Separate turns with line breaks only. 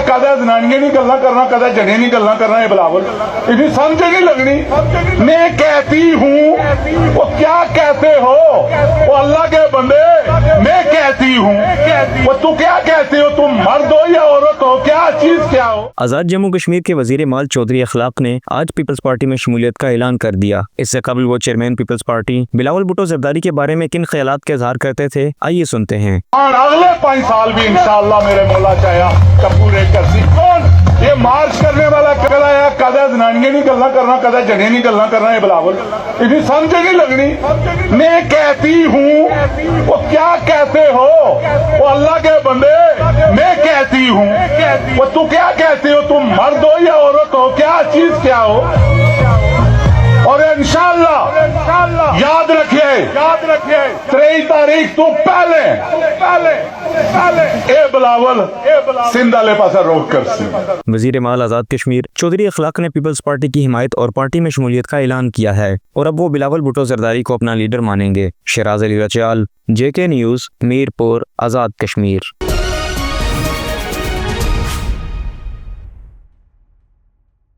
کدے زنانیاں نہیں گلاں کرنا کدے جڑے نہیں گلاں کرنا یہ بلاول اتنی سمجھ نہیں لگنی میں کہتی ہوں وہ کیا کہتے ہو وہ اللہ کے بندے میں کہتی ہوں وہ تو کیا کہتے ہو تم مرد ہو یا عورت ہو کیا چیز کیا ہو.
آزاد جموں کشمیر کے وزیر مال چودھری اخلاق نے آج پیپلز پارٹی میں شمولیت کا اعلان کر دیا. اس سے قبل وہ چیئرمین پیپلز پارٹی بلاول بھٹو زرداری کے بارے میں کن خیالات کا اظہار کرتے تھے آئیے سنتے ہیں.
اگلے 5 سال بھی انشاءاللہ میرے مولا چاہیا کہ پورے کرسی کون یہ مارچ کرنے والا کہلا ہے کدے زنانیاں نہیں گلاں کرنا کدے جڑے نہیں گلاں کرنا یہ بلاول اتنی سمجھ نہیں لگنی میں کہتی ہوں وہ کیا کہتے ہو وہ اللہ کے بندے میں کہتی ہوں وہ تو کیا کہتے ہو تم مرد ہو یا عورت ہو کیا چیز کیا ہو. اور انشاءاللہ یاد رکھیے 23 تاریخ تو پہلے اے بلاول سندھ والے پاسا روک کر سی.
وزیر مال آزاد کشمیر چودھری اخلاق نے پیپلز پارٹی کی حمایت اور پارٹی میں شمولیت کا اعلان کیا ہے اور اب وہ بلاول بھٹو زرداری کو اپنا لیڈر مانیں گے. شیراز علی رچیال، JK نیوز، میرپور، آزاد کشمیر.